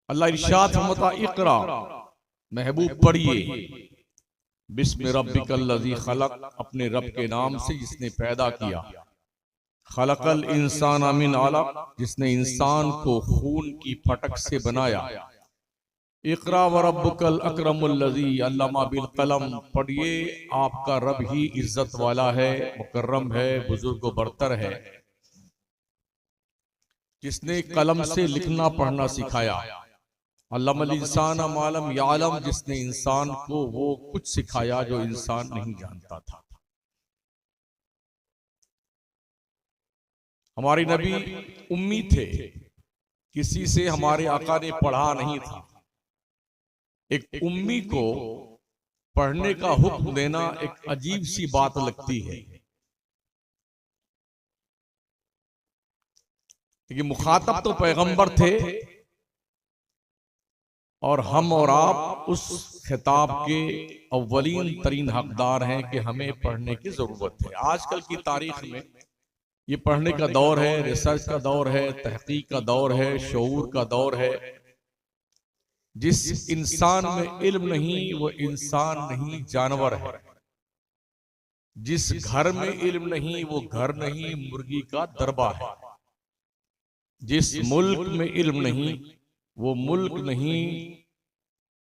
अल्लाह इरशाद फरमाता इक़रा, महबूब पढ़िए, बिस्मि रब्बिकल्लज़ी खलक, अपने रब के नाम से जिसने पैदा किया। खलकल इंसान मिन अलक, जिसने इंसान को खून की फटक से बनाया। इक़रा व रब्बुकल अकरमुल्लज़ी अल्लमा बिल कलम, पढ़िए, आपका रब ही इज्जत वाला है, मुकर्रम है, बुजुर्ग व बरतर है, जिसने कलम से लिखना पढ़ना सिखाया। अल्लमल इंसान मालम यालम, जिसने इंसान को वो कुछ सिखाया जो इंसान नहीं जानता था। हमारे नबी उम्मी थे, किसी से हमारे आका ने पढ़ा नहीं था। एक उम्मी को पढ़ने का हुक्म देना एक अजीब सी बात लगती है, क्योंकि मुखातब तो पैगंबर थे और हम और आप उस खिताब के अव्वलीन तरीन हकदार हैं कि हमें पढ़ने की जरूरत है। आजकल की तारीख में ये पढ़ने का दौर है, रिसर्च का दौर है, तहकीक का दौर है, शऊर का दौर है। जिस इंसान में इल्म नहीं वो इंसान नहीं, जानवर है। जिस घर में इल्म नहीं वो घर नहीं, मुर्गी का दरबा है। जिस मुल्क में इल्म नहीं वो मुल्क नहीं,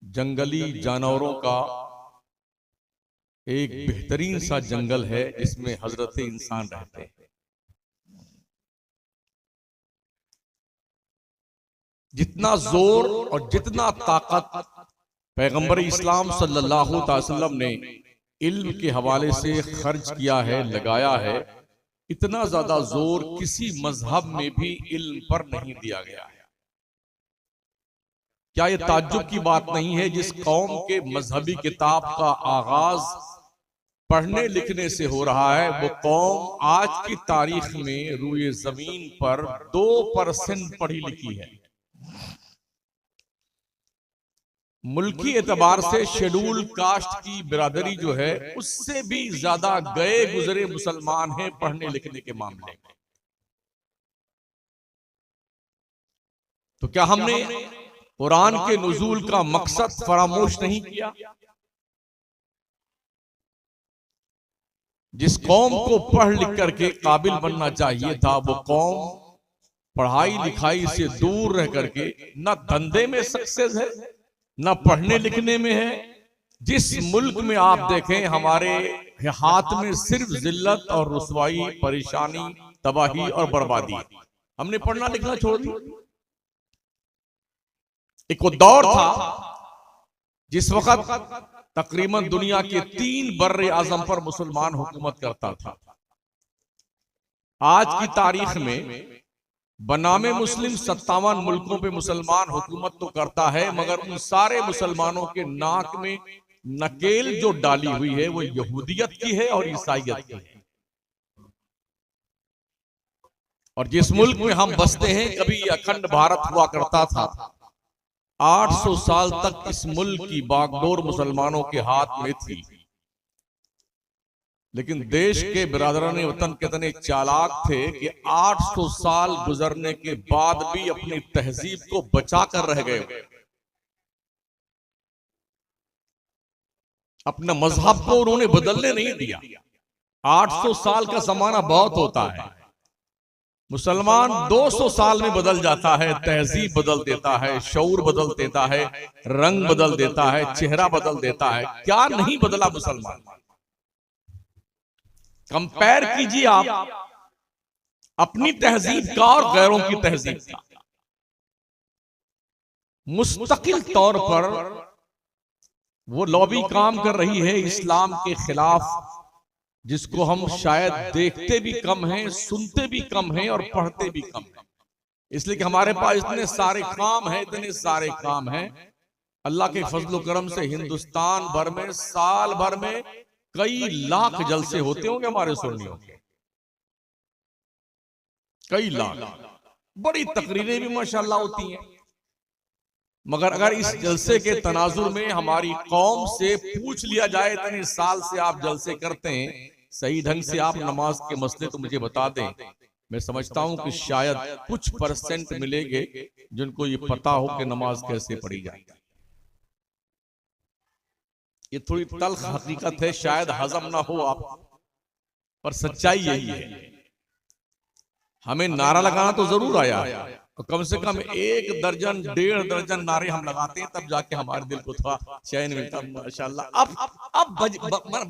जंगली जानवरों का एक बेहतरीन सा जंगल है जिसमें हजरत इंसान रहते हैं। जितना जोर और जितना ताकत पैगंबर इस्लाम सल्लल्लाहु अलैहि वसल्लम ने इल्म के हवाले से खर्च किया है, लगाया है, इतना ज्यादा जोर किसी मजहब में भी इल्म पर नहीं दिया गया है। क्या यह ताज्जुब की बात नहीं है, जिस कौम के मजहबी किताब का आगाज पढ़ने लिखने से हो रहा है, वो कौम आज की तारीख में रूए जमीन पर 2% पढ़ी लिखी है। मुल्की एतबार से शेड्यूल कास्ट की बिरादरी जो है उससे भी ज्यादा गए गुजरे मुसलमान हैं पढ़ने लिखने के मामले में। तो क्या हमने कुरान के नुज़ूल का मकसद फरामोश नहीं किया? जिस कौम को पढ़ लिख करके काबिल बनना चाहिए था, वो कौम पढ़ाई लिखाई से दूर रह करके न धंधे में सक्सेस है न पढ़ने लिखने में है। जिस मुल्क में आप देखें हमारे हाथ में सिर्फ जिल्लत और रुसवाई, परेशानी, तबाही और बर्बादी। हमने पढ़ना लिखना छोड़ दिया। एक वो दौर था जिस वक्त तकरीबन दुनिया के 3 बर्रे आजम पर मुसलमान हुकूमत करता था। आज की तारीख में बनामे मुस्लिम 57 मुल्कों पे मुसलमान हुकूमत तो करता है, मगर उन सारे मुसलमानों के नाक में नकेल जो डाली हुई है वो यहूदियत की है और ईसाइयत की है। और जिस मुल्क में हम बसते हैं, कभी अखंड भारत हुआ करता था, 800 साल तक इस मुल्क की बागडोर मुसलमानों के हाथ में थी। लेकिन देश के बिरादरान वतन कितने चालाक थे कि 800 साल गुजरने के बाद भी अपनी तहजीब को बचा कर रह गए। अपना मजहब को उन्होंने बदलने नहीं दिया। 800 साल का जमाना बहुत होता है। मुसलमान 200 साल में बदल जाता है, तहजीब बदल देता है, शऊर बदल देता है, रंग बदल देता है, चेहरा बदल देता है। क्या नहीं बदला मुसलमान? कंपेयर कीजिए आप अपनी तहजीब का और गैरों की तहजीब का। मुस्तकिल तौर पर वो लॉबी काम कर रही है इस्लाम के खिलाफ, जिसको हम शायद देखते भी कम हैं, सुनते भी कम हैं और पढ़ते भी कम हैं। इसलिए कि हमारे पास इतने सारे काम हैं, इतने सारे काम हैं। अल्लाह के फजल करम से हिंदुस्तान भर में साल भर में कई लाख जलसे होते होंगे हमारे सुन्नियों के, कई लाख। बड़ी तकरीरें भी माशाल्लाह होती हैं। मगर अगर इस जलसे के तनाजुर में हमारी कौम से पूछ लिया जाए, इतने साल से आप जलसे करते हैं, सही ढंग से आप नमाज के मसले तो मुझे बता दें, मैं समझता हूं कि शायद कुछ परसेंट मिलेंगे जिनको ये पता हो कि नमाज कैसे पढ़ी जाए। ये थोड़ी तल्ख हकीकत है, शायद हजम ना हो आप, पर सच्चाई यही है। हमें नारा लगाना तो जरूर आया है, तो कम से कम 1 दर्जन 1.5 दर्जन नारे हम लगाते हैं, तब जाके हमारे दिल को थोड़ा चैन मिलता। माशाल्लाह अब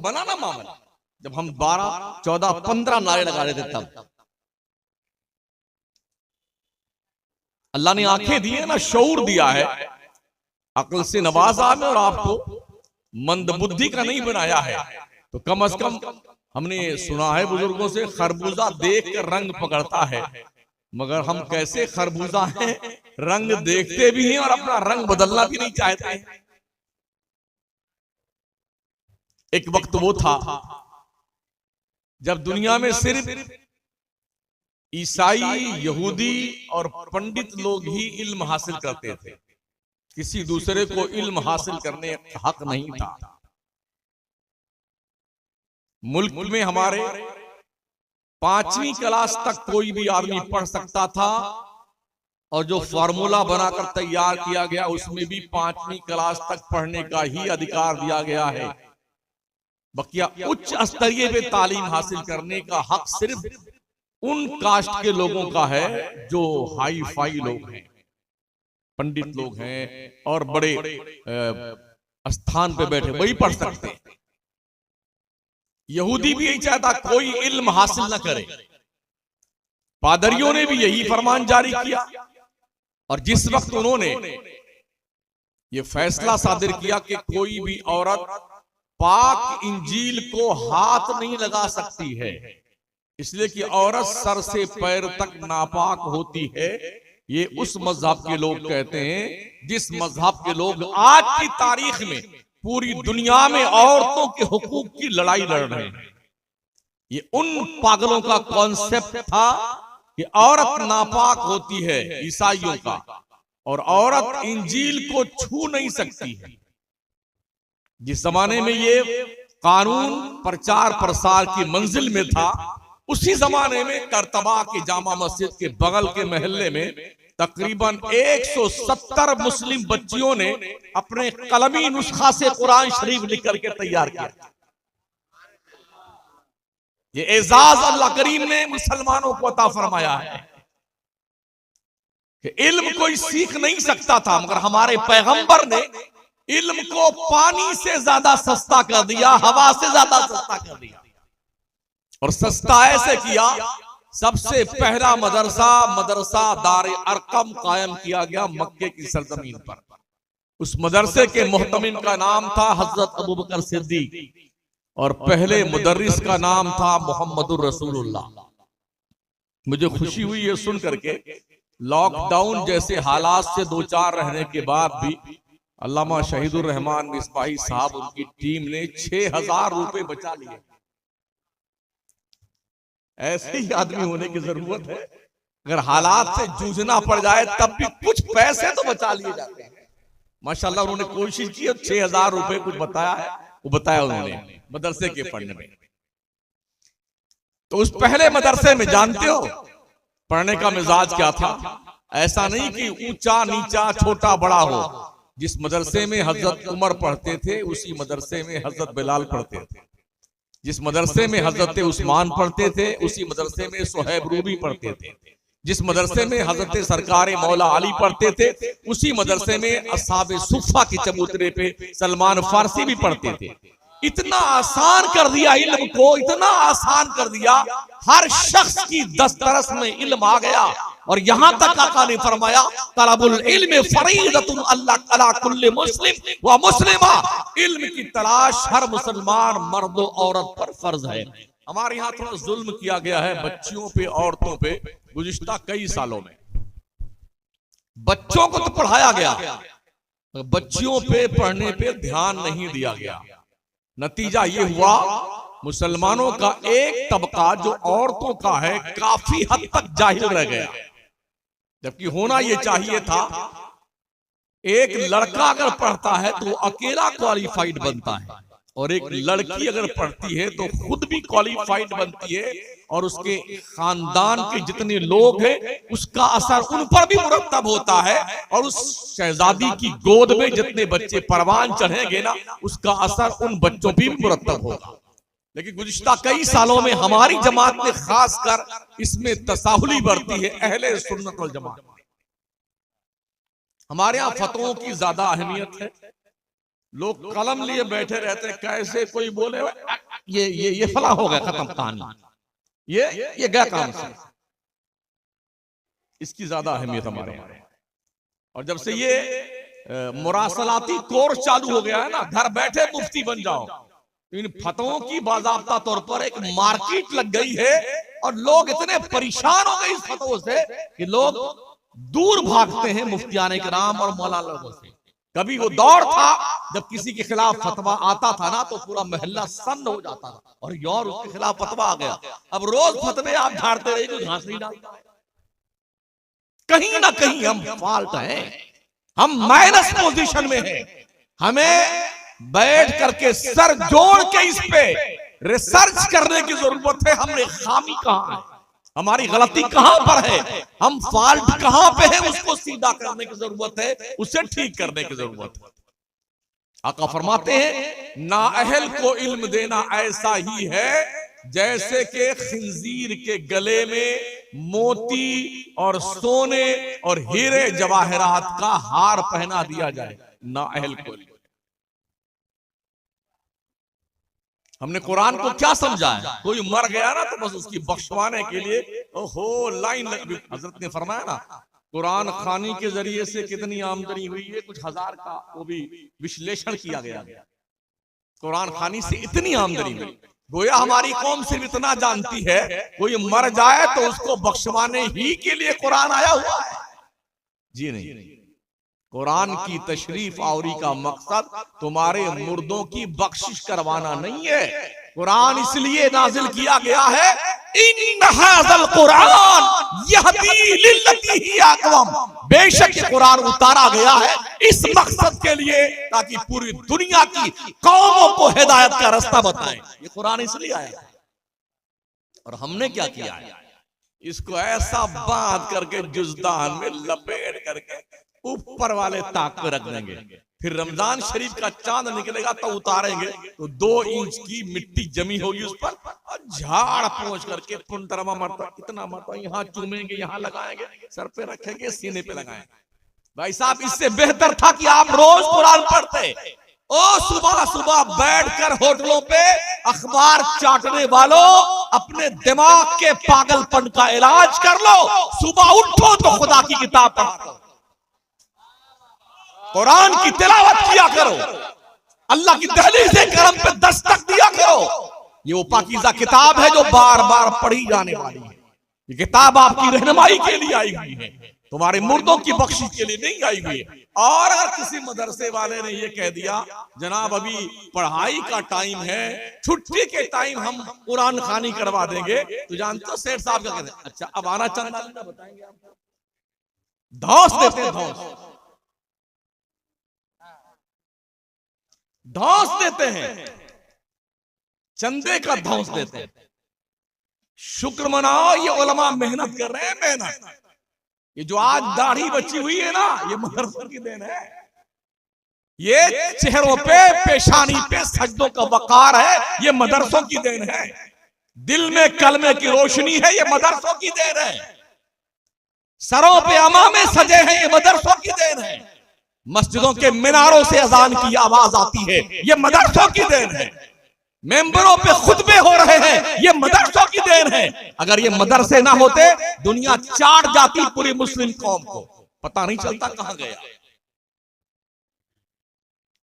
बना ना मामला, जब हम 12, 14, 15 नारे लगा रहे थे तब। अल्लाह ने आंखें दी है ना, शऊर दिया है, अक्ल से नवाजा है और आपको मंदबुद्धि का नहीं बनाया है। तो कम से कम हमने सुना है बुजुर्गों से, खरबूजा देख कर रंग पकड़ता है, मगर हम कैसे खरबूजा हैं, रंग देखते भी हैं और अपना रंग बदलना भी नहीं चाहते हैं। एक वक्त वो था जब दुनिया में सिर्फ ईसाई, यहूदी और पंडित लोग ही इल्म हासिल करते थे, किसी दूसरे को इल्म हासिल करने का हक नहीं था। मुल्क में हमारे 5वीं क्लास तक कोई भी आदमी पढ़ सकता था, और जो फॉर्मूला बनाकर तैयार किया गया उसमें भी 5वीं क्लास तक पढ़ने का ही अधिकार दिया गया है। बकिया उच्च स्तरीय पे तालीम हासिल करने का हक सिर्फ उन कास्ट के लोगों का है जो हाई फाई लोग हैं, पंडित लोग हैं और बड़े स्थान पे बैठे, वही पढ़ सकते हैं। यहूदी भी यही चाहता कोई इल्म हासिल न करे, पादरियों ने भी यही फरमान जारी किया। और जिस वक्त उन्होंने ये फैसला सादिर किया कि कोई भी औरत पाक इंजील को हाथ नहीं लगा सकती है, इसलिए कि औरत सर से पैर तक नापाक होती है, ये उस मजहब के लोग कहते हैं जिस मजहब के लोग आज की तारीख में पूरी दुनिया में औरतों के हुकूक की लड़ाई लड़ रहे हैं। ये उन पागलों का कॉन्सेप्ट था कि औरत नापाक होती है ईसाइयों का, और औरत इंजील को छू नहीं सकती है। जिस जमाने में ये कानून प्रचार प्रसार की मंजिल में था, उसी जमाने में करतबा के जामा मस्जिद के बगल के मोहल्ले में तकरीबन 170 मुस्लिम बच्चियों ने अपने कलमी नुस्खा से कुरान शरीफ लिख करके तैयार किया। ये एजाज अल्लाह करीम ने मुसलमानों को अता फरमाया है कि इल्म कोई सीख नहीं सकता था, मगर हमारे पैगंबर ने इल्म को पानी से ज्यादा सस्ता कर दिया, हवा से ज्यादा सस्ता कर दिया। और सस्ता ऐसे किया, सबसे पहला मदरसा दार अरकम कायम किया गया मक्के की सरजमीन पर। उस मदरसे के मुहतमिम का नाम था हजरत अबू बकर सिद्दीक, और पहले मुदर्रिस का नाम था मोहम्मदुर रसूलुल्लाह। मुझे खुशी हुई है सुन करके, लॉकडाउन जैसे हालात से 2-4 रहने के बाद भी अल्लामा शहीदुर रहमान मिसबाही साहब, उनकी टीम ने 6000 रुपए बचा लिए। ऐसे ही आदमी होने की जरूरत है, अगर हालात से जूझना पड़ जाए तब भी कुछ पैसे तो बचा लिए जाते हैं। माशाल्लाह उन्होंने कोशिश की, 6000 रुपए कुछ बताया है, वो बताया उन्होंने मदरसे के फंड में। तो उस पहले मदरसे में जानते हो पढ़ने का मिजाज क्या था? ऐसा नहीं कि ऊंचा नीचा छोटा बड़ा हो। जिस मदरसे में हजरत उमर पढ़ते थे उसी मदरसे में हजरत बिलाल पढ़ते थे, जिस मदरसे में हजरत उस्मान पढ़ते थे उसी मदरसे में सुहैब रूमी पढ़ते थे, जिस मदरसे में हजरत सरकार मौला अली पढ़ते थे उसी मदरसे में अस्हाबे सुफ़ा की चबूतरे पे सलमान फारसी भी पढ़ते थे। इतना आसान कर दिया इल्म को, इतना आसान कर दिया, हर शख्स की दस्तरस में इल्म आ गया। और यहां तक आका ने फरमाया तलबुल इल्म फरीदतुन अला कुल्li मुस्लिम व मुस्लिमा, इल्म की तलाश हर मुसलमान मर्द और औरत पर फर्ज है। हमारे यहाँ थोड़ा जुल्म किया गया है बच्चियों पे, औरतों पे, गुज़िश्ता कई सालों में। बच्चों को तो पढ़ाया गया, बच्चियों पे पढ़ने पे ध्यान नहीं दिया गया। नतीजा ये हुआ मुसलमानों का एक तबका जो औरतों का है काफी हद तक जाहिल रह गया, जबकि होना यह चाहिए था एक लड़का अगर पढ़ता है तो अकेला क्वालिफाइड बनता है, और एक लड़की अगर पढ़ती है तो खुद भी क्वालिफाइड बनती है और उसके खानदान के जितने लोग हैं उसका असर उन पर भी मुरतब होता है, और उस शहजादी की गोद में जितने बच्चे परवान चढ़ेंगे ना उसका असर उन बच्चों पर भी मुरतब होगा। लेकिन गुज़िश्ता कई सालों में हमारी जमात ने खासकर इसमें तसाहुली बरती है, अहले सुन्नत वल जमात। हमारे यहाँ फतवों की ज्यादा अहमियत है। लोग कलम लिए बैठे रहते हैं, कैसे कोई बोले ये फला हो गया, खत्म कहानी, ये गया काम से। इसकी ज्यादा अहमियत हमारे यहाँ। और जब से ये मुरासलाती कोर्स चालू हो गया है ना, घर बैठे मुफ्ती बन जाओ, इन फतवों की बाज़ाब्ता तौर पर एक मार्केट लग गई है, और लोग इतने परेशान हो गए इस फतवों से कि लोग दूर भागते हैं मुफ्तियाने किराम और मौलाना लोगों से। कभी वो दौर था जब किसी के खिलाफ फतवा आता था ना तो पूरा मोहल्ला सन्न हो जाता था, और यार उसके खिलाफ फतवा आ गया। अब रोज फतवे आप झाड़ते रहिए, कोई घास नहीं डालता। कहीं ना कहीं हम फॉल्ट हैं, हम माइनस पोजीशन में हैं। हमें बैठ करके सर जोड़ के इस पे रिसर्च करने की जरूरत है। हमने खामी कहां है, हमारी गलती कहां पर है, हम फॉल्ट कहां पे है, उसको सीधा करने की जरूरत है, उसे ठीक करने की जरूरत है। आका फरमाते हैं नाअहल को इल्म देना ऐसा ही है जैसे कि खिंजीर के गले में मोती और सोने और हीरे जवाहरात का हार पहना दिया जाए। नाअहल को हमने कुरान को क्या समझा है, कोई मर गया ना तो बस उसकी बख्शवाने के लिए ओहो लाइन। हजरत ने फरमाया ना कुरान खानी के जरिए से कितनी आमदनी हुई है, कुछ हजार का वो भी विश्लेषण किया गया। कुरान खानी से इतनी आमदनी हुई, गोया हमारी कौम सिर्फ इतना जानती है कोई मर जाए तो उसको बख्शवाने ही के लिए कुरान आया हुआ है। जी नहीं, कुरान की तशरीफ आवरी का मकसद तुम्हारे मुर्दों की बख्शिश करवाना नहीं है। कुरान इसलिए नाजिल किया गया है इन हाज़ल कुरान यहदी लिल्लती ही अक़वम, बेशक कुरान उतारा गया है इस मकसद के लिए ताकि पूरी दुनिया की कौमों को हिदायत का रास्ता बताएं। ये कुरान इसलिए आया है। और हमने क्या किया है, इसको ऐसा बांध करके जुज़दान में लपेट करके ऊपर वाले ताक पे रख देंगे, फिर रमजान शरीफ का चांद निकलेगा तो उतारेंगे तो 2 इंच की मिट्टी जमी होगी उस पर, और झाड़ पोंछ करके पुंतरमा मरता इतना मरता यहाँ चूमेंगे, यहाँ लगाएंगे, सर पे रखेंगे, सीने पे लगाएंगे। भाई साहब इससे बेहतर था कि आप रोज कुरान पढ़ते। ओ सुबह सुबह बैठकर होटलों पे अखबार चाटने वालों, अपने दिमाग के पागलपन का इलाज कर लो। सुबह उठो तो खुदा की किताब पढ़ो, कुरान की तिलावत किया करो, अल्लाह की दहलीज से करम पे दस्तक दिया करो। ये वो पाकीज़ा किताब है जो बार बार पढ़ी जाने वाली है। ये किताब आपकी रहनुमाई के लिए आई हुई है, तुम्हारे मुर्दों की बख्शिश के लिए नहीं आई हुई है। और अगर किसी मदरसे वाले ने ये कह दिया जनाब अभी पढ़ाई का टाइम है, छुट्टी के टाइम हम कुरान खानी करवा देंगे, तो जानते हो सेठ साहब क्या कहते हैं, अच्छा अब आना चंदा बताएंगे आपको, धौंस देते हैं, धौंस देते हैं, चंदे का धौंस देते हैं। शुक्र मनाओ ये उलमा मेहनत कर रहे हैं, मेहनत। ये जो आज दाढ़ी बची हुई है ना, ये मदरसों की देन है। ये चेहरों पे पेशानी पे सजदों का वकार है, ये मदरसों की देन है। दिल में कलमे की रोशनी है, ये मदरसों की देन है। सरों पे अमामे सजे हैं, ये मदरसों की देन है। मस्जिदों के मीनारों से अजान की आवाज आती है, ये मदरसों की देन है। मेंबरों पे खुतबे हो रहे हैं, ये मदरसों की देन है। अगर ये मदरसे ना होते दुनिया चाट जाती पूरी मुस्लिम कौम को, पता नहीं चलता कहां गया।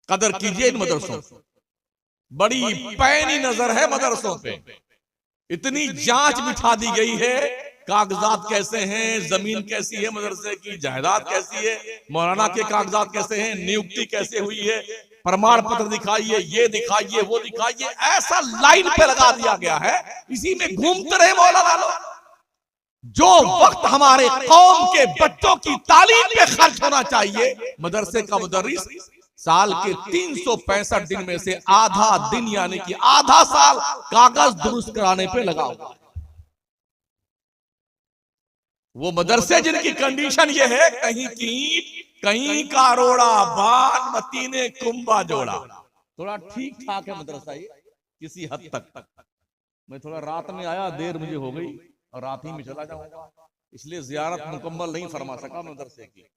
कदर कीजिए इन मदरसों, बड़ी पैनी नजर है मदरसों पे। इतनी जांच बिठा दी गई है, कागजात कैसे हैं, जमीन कैसी है मदरसे की, जायदाद कैसी है, मौलाना के कागजात कैसे हैं, नियुक्ति कैसे हुई है, प्रमाण पत्र दिखाइए, ये दिखाइए, वो दिखाइए, ऐसा लाइन पे लगा दिया गया है। इसी में घूमते रहे मौलाना लोग। जो वक्त हमारे कौम के बच्चों की तालीम पे खर्च होना चाहिए, मदरसे का मुदर्रिस साल के 365 दिन में से आधा दिन यानी कि आधा साल कागज दुरुस्त कराने पे लगा हुआ है। वो मदरसे जिनकी कंडीशन ये है, कहीं की कहीं का रोड़ा, बान मतीने कुंभा जोड़ा। थोड़ा ठीक ठाक है मदरसा ये किसी हद तक। मैं थोड़ा रात में आया, देर मुझे हो गई और रात ही में चला जाऊंगा, इसलिए जियारत मुकम्मल नहीं फरमा सका मदरसे की।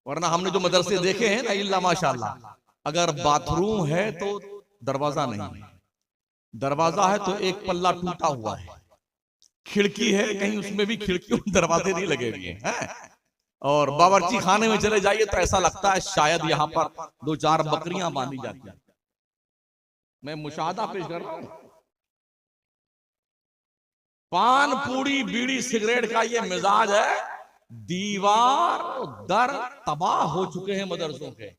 वरना हमने जो मदरसे देखे हैं ना, इल्ला माशाअल्लाह, अगर बाथरूम है तो दरवाजा नहीं, दरवाजा है तो एक पल्ला टूटा हुआ है, खिड़की है कहीं उसमें भी खिड़की दरवाजे नहीं लगे हुए हैं, और बावर्ची खाने में चले जाइए तो ऐसा लगता है शायद यहाँ पर 2-4 बकरियां बांधी जाती हैं। मैं मुशाहदा पेश कर रहा हूं। पान पूड़ी बीड़ी सिगरेट का ये मिजाज है, दीवार दर तबाह हो चुके हैं मदरसों के,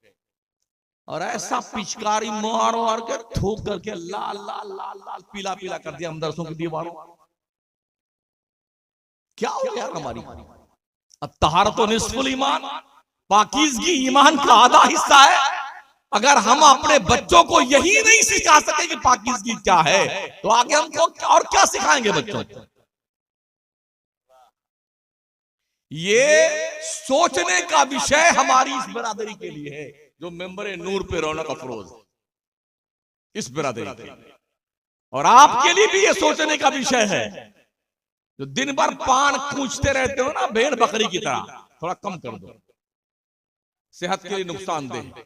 और ऐसा पिचकारी मार मार के थूक करके लाल लाल लाल लाल पीला पीला कर दिया मदरसों की दीवारों। क्या हो गया हमारी? अब तहारत निस्फुल ईमान, पाकीज़गी ईमान का आधा हिस्सा है। अगर हम अपने बच्चों को यही नहीं सिखा सके कि पाकीज़गी क्या है, तो आगे हमको और क्या सिखाएंगे बच्चों को? ये सोचने का विषय हमारी इस बिरादरी के लिए है, जो मेंबर नूर पे रौनक अफरोज इस बिरादरी के, और आपके लिए भी ये सोचने का विषय है, जो दिन भर पान पूछते रहते हो ना भेड़ बकरी की तरह, थोड़ा कम कर दो, सेहत के लिए नुकसानदेह।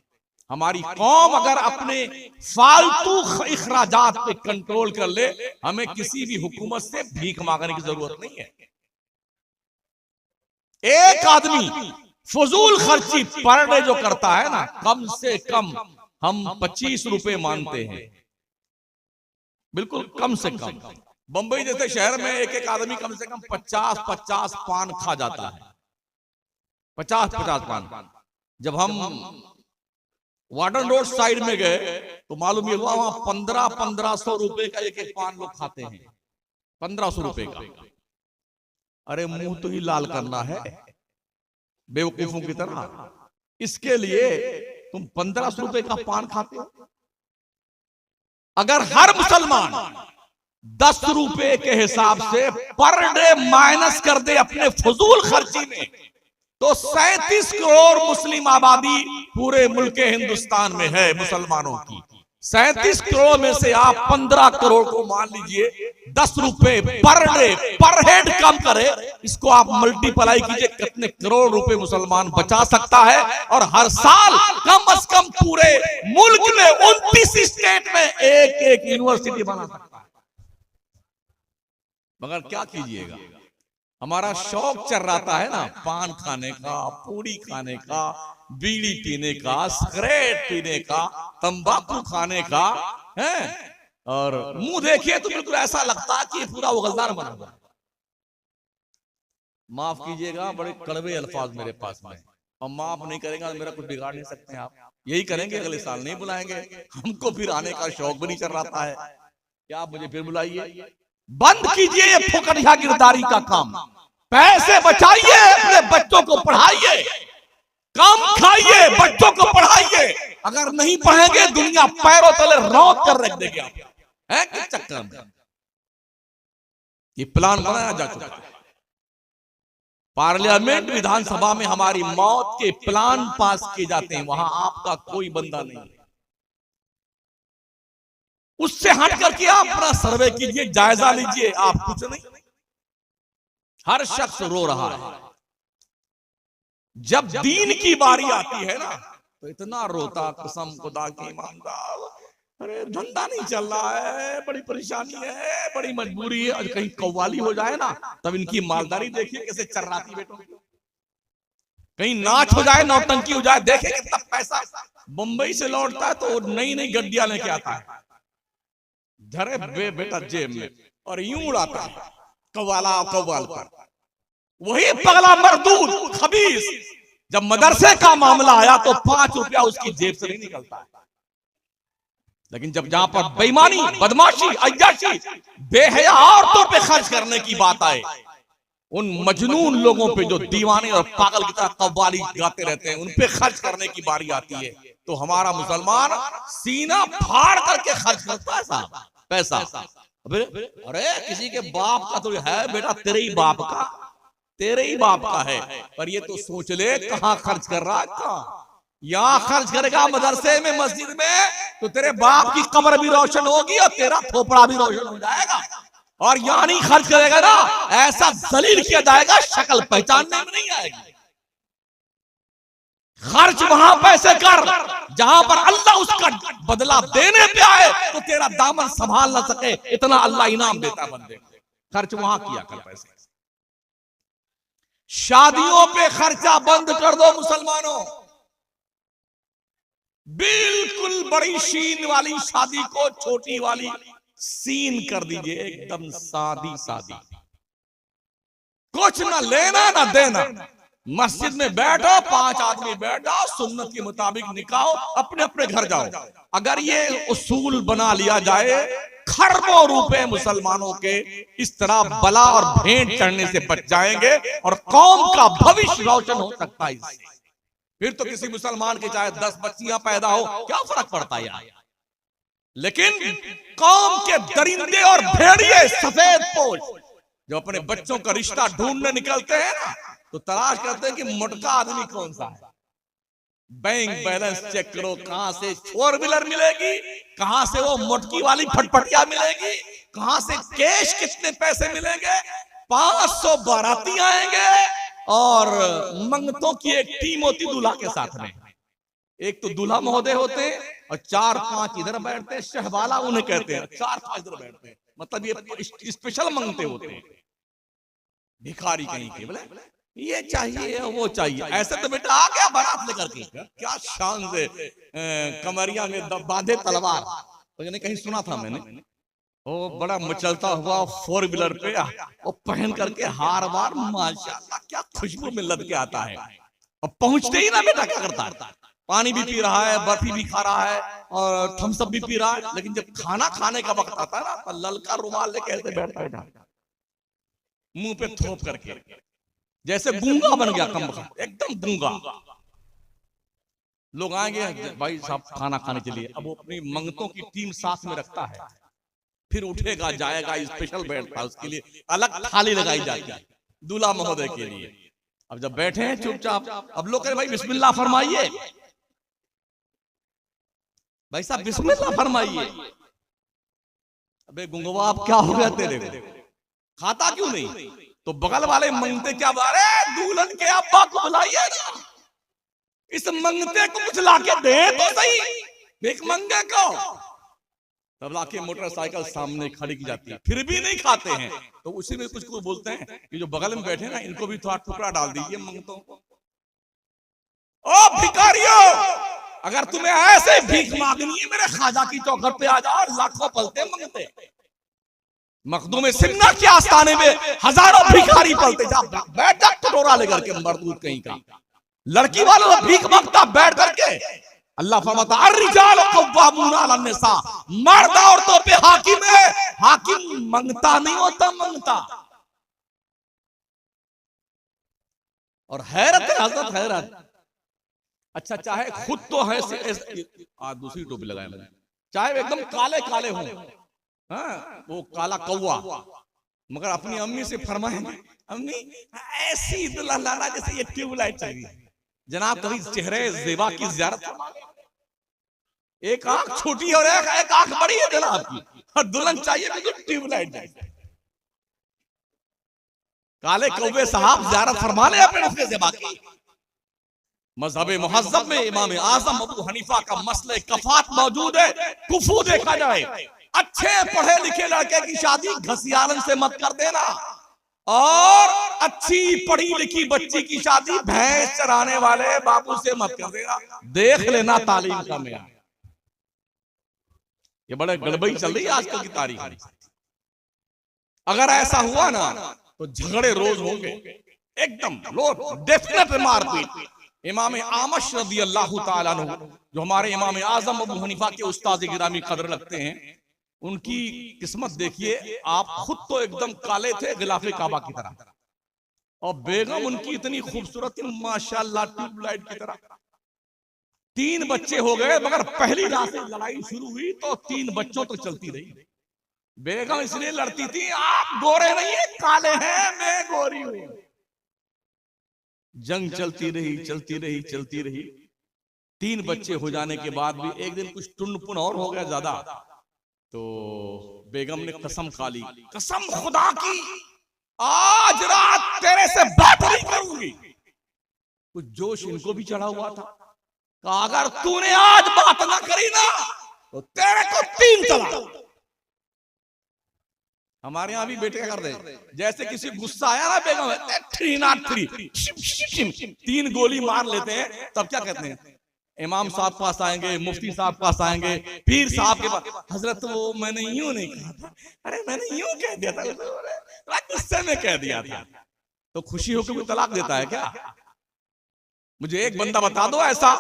हमारी कौम अगर अपने फालतू इखराजात पे कंट्रोल कर ले, हमें किसी भी हुकूमत से भीख मांगने की जरूरत नहीं है। एक आदमी फजूल खर्ची पर डे जो करता है ना, कम से कम हम 25 रुपए मानते हैं, बिल्कुल कम से कम। बंबई जैसे शहर में एक एक आदमी कम से कम 50-50 पान खा जाता है, 50-50 पान। जब हम वार्डन रोड साइड में गए तो मालूम ये हुआ वहां 1500 रुपए का एक एक पान लोग खाते हैं, 1500 रुपए का। अरे मुंह तो ही लाल करना है बेवकूफों की तरह, इसके लिए तुम 1500 रुपए का पान खाते हो। अगर हर मुसलमान 10 रुपए के हिसाब से पर डे माइनस कर दे अपने फजूल खर्ची में, तो 37 करोड़ मुस्लिम आबादी पूरे मुल्क हिंदुस्तान में है मुसलमानों की। 37 करोड़ में से आप 15 करोड़ को मान लीजिए, 10 रुपए पर डे पर हेड कम करे, इसको आप मल्टीप्लाई कीजिए कितने करोड़ रुपए मुसलमान बचा सकता है। और हर साल कम से कम पूरे मुल्क में 29 स्टेट में एक एक यूनिवर्सिटी बना सकता है। मगर क्या कीजिएगा, हमारा शौक चर्राता है ना, पान खाने का, पूड़ी खाने का, बीड़ी पीने का, सिगरेट पीने का, तंबाकू खाने का है। और मुंह देखिए तो बिल्कुल ऐसा लगता है कि पूरा वो गलदार बना हुआ। माफ कीजिएगा, बड़े कड़वे अल्फाज मेरे पास में, और माफ नहीं करेगा मेरा कुछ बिगाड़ नहीं सकते आप। यही करेंगे, अगले साल नहीं बुलाएंगे, हमको फिर आने का शौक भी नहीं चर्राता है। क्या आप मुझे फिर बुलाइए? बंद कीजिए ये फुकरिया गिरदारी का काम, पैसे बचाइए, अपने बच्चों को पढ़ाइए, कम खाइए, बच्चों को पढ़ाइए। अगर नहीं पढ़ेंगे दुनिया पैरों तले रौंद कर रख देगी। आप है किस चक्कर में? ये प्लान बनाया जा चुका है। पार्लियामेंट विधानसभा में हमारी मौत के प्लान पास किए जाते हैं, वहां आपका कोई बंदा नहीं। उससे हट करके आप अपना सर्वे कीजिए, जायजा लीजिए, आप कुछ नहीं। हर शख्स रो रहा है। जब दीन की बारी आती है ना, तो इतना रोता, कसम खुदा की ईमानदार, अरे धंधा नहीं चल रहा है, बड़ी परेशानी है, बड़ी मजबूरी है। और कहीं कव्वाली हो जाए ना, तब इनकी मालदारी देखिए कैसे चर्राती बेटों। कहीं नाच हो जाए, नौटंकी हो जाए, देखे कितना पैसा मुंबई से लौटता है तो नई नई गड्डियां लेके आता है, धरे बेटा जेब में, और यूं उड़ाता है कव्वाला कव्वाल पर। वही पगला मरदूद खबीस, जब मदरसे का मामला आया तो 5 रुपया उसकी जेब से नहीं निकलता है। लेकिन जब जहां पर बेईमानी, बदमाशी, अय्याशी, बेहया औरतों पे खर्च करने की बात आए, उन मजनून लोगों पे जो दीवाने और पागल की तरह कव्वाली गाते रहते हैं, उन पे खर्च करने की बारी आती है, तो हमारा मुसलमान सीना फाड़ करके खर्च करता है साहब पैसा। अरे किसी के बाप का तो है बेटा, तेरे ही बाप का तेरे ही बाप का है, पर ये तो सोच ले कहां खर्च कर रहा है, कहां। यहाँ खर्च करेगा मदरसे में, मस्जिद में, तो तेरे बाप की कब्र भी रोशन होगी और तेरा थोपड़ा भी रोशन हो जाएगा। और यहाँ नहीं खर्च करेगा ना, ऐसा जलील किया जाएगा शक्ल पहचानने में नहीं आएगी। खर्च वहां पैसे कर जहां पर अल्लाह उसका बदला देने पे आए, तो तेरा दामन संभाल ना सके, इतना अल्लाह इनाम देता बंदे को। खर्च वहां किया कर पैसे। शादियों पे खर्चा बंद कर दो मुसलमानों। बिल्कुल बड़ी शीन वाली शादी को छोटी वाली सीन कर दीजिए, एकदम सादी सादी, कुछ ना लेना ना देना। मस्जिद में बैठो, 5 आदमी बैठ जाओ, सुन्नत के मुताबिक निकाह, अपने अपने घर जाओ। अगर ये उसूल बना लिया जाए, खरबों रुपए मुसलमानों के इस तरह बला और भेंट चढ़ने से बच जाएंगे और कौम का भविष्य रोशन हो सकता है इससे। फिर तो किसी मुसलमान के चाहे 10 बच्चियां पैदा हो, क्या फर्क पड़ता है यार। लेकिन कौम के दरिंदे और भेड़िए सफेद पोश जो अपने बच्चों का रिश्ता ढूंढने निकलते हैं ना, तो तलाश करते हैं कि मोटका आदमी कौन सा है। बैंक बैलेंस चेक करो, कहां से 4 व्हीलर मिलेगी, कहां से वो मोटकी वाली फटफटिया मिलेगी, कहां से कैश कितने पैसे मिलेंगे। 500 बाराती आएंगे और मंगतों की एक टीम होती दूल्हा के साथ में। एक तो दूल्हा महोदय होते हैं और 4-5 इधर बैठते हैं, शहबाला उन्हें कहते हैं, 4-5 इधर बैठते हैं। मतलब ये स्पेशल मंगते होते हैं, भिखारी कहीं के। बोले ये चाहिए वो चाहिए, ऐसे तो बेटा आ गया बारात लेकर के, क्या शान से कमरिया में बांधे तलवार। तो कहीं सुना था मैंने, वो बड़ा मचलता हुआ 4 व्हीलर पे वो पहन करके हार बार, माशाल्लाह क्या खुशबू में लद के आता है। और पहुंचते ही ना बेटा क्या करता है, पानी भी पी रहा है, बर्फी भी खा रहा है और थम्स अप भी पी रहा है। लेकिन जब खाना खाने का वक्त आता है ना, तो ललका रुमाल लेके ऐसे बैठता है, मुंह पे थोप करके, जैसे गूंगा बन गया, कम एकदम गूंगा। लोग आएंगे भाई साहब खाना खाने के लिए, अब वो अपनी मंगतों की टीम साथ में रखता है, फिर उठेगा जाएगा, स्पेशल बैठता है, उसके लिए अलग थाली लगाई जाती है दूल्हा महोदय के लिए। अब जब बैठे हैं चुपचाप, अब लोग कहे भाई बिस्मिल्लाह फरमाइए, भाई साहब बिस्मिल्लाह फरमाइए। अबे गुंगवा आप क्या हो गया तेरे को, खाता क्यों नहीं? तो बगल वाले मंगते क्या बारे, दुल्हन के अब्बा को बुलाइए ना, इस मंगते को कुछ लाके दे तो सही, भीख मंगे को। तब लाके मोटरसाइकिल सामने खड़ी की जाती है, फिर भी नहीं खाते हैं। तो उसी में कुछ को बोलते हैं कि जो बगल में बैठे ना, इनको भी थोड़ा टुकड़ा डाल दीजिए मंगतों को। ओ भिखारियों, अगर तुम्हें ऐसे भीख मांगनी है, मेरे खाजा की चौखट पे आ जाओ, लाखों पलते मंगते। मखदूम सिन्ना के आस्थाने में हजारों भिखारी पलते, जा बैठ जा कटोरा लेकर के, मरदूद कहीं का। लड़की वालों भीख मांगता बैठ करके। अल्लाह फरमाता अर्रिजाल कव्वामून अलन निसा, मर्द औरतों पे हाकिम है। हाकिम मंगता नहीं होता, मंगता। और हैरत है हजरत, हैरत। अच्छा चाहे खुद तो है दूसरी टोपी लगाए मैंने, चाहे एकदम काले काले हो, हाँ वो काला कौवा, मगर अपनी अम्मी से फरमाएंगे अम्मी ऐसी दुल्हन लाना जैसे ये ट्यूबलाइट चाहिए। जनाब कभी चेहरे ज़ेबा की ज़ियारत फरमाएंगे, एक आंख छोटी और एक आंख बड़ी है जनाब की, और दुल्हन चाहिए बिल्कुल ट्यूबलाइट चाहिए। काले कौवे साहब ज़ियारत फरमा ले अपने उसके ज़ेबा की। मज़हब मुहज़्ज़ब में इमाम आज़म अबू हनीफा का मसले कफात मौजूद है। कुफू देखा जाए, अच्छे पढ़े लिखे लड़के की शादी घसियालन से मत कर देना, और अच्छी पढ़ी लिखी बच्ची की शादी भैंस चराने वाले बाबू से मत कर देना। देख लेना तालीम का मेरा, ये बड़े गड़बड़ी चल रही है आजकल की तारीख में। अगर ऐसा हुआ ना तो झगड़े रोज होंगे, एकदम लोग डेफिनेट मारपीट। इमाम आमश रज़ियल्लाहु ताला अन्हु, जो हमारे इमाम आज़म अबू हनीफा के उस्ताद गिरामी कदर लगते हैं, उनकी किस्मत देखिए। आप खुद तो एकदम काले थे गिलाफे काबा की तरह, और बेगम उनकी इतनी खूबसूरत थी माशाल्लाह ट्यूबलाइट की तरह। 3 बच्चे हो गए, मगर पहली रात से लड़ाई शुरू हुई तो 3 बच्चों तक चलती रही। बेगम इसलिए लड़ती थी, आप गोरे नहीं है काले हैं, मैं गोरी हूं। जंग चलती रही चलती रही चलती रही। 3 बच्चे हो जाने के बाद भी एक दिन कुछ टुनपुन और हो गया ज्यादा, तो बेगम ने कसम खा ली, कसम खुदा की आज रात तेरे से बात नहीं करूंगी। कुछ जोश इनको भी चढ़ा हुआ था, कहा अगर तूने आज बात ना करी ना तो तेरे को 3 तलाक। हमारे यहां भी बेटे कर दे, जैसे किसी गुस्सा आया ना बेगम 303 3 गोली मार लेते हैं, तब क्या कहते हैं, इमाम साहब पास आएंगे, मुफ्ती साहब पास आएंगे, पीर साहब के पास, हजरत वो मैंने यूं नहीं कहा था, अरे मैंने यूं कह दिया था, गुस्से में कह दिया था। तो खुशी होकर कोई तलाक देता है क्या? मुझे एक बंदा बता दो ऐसा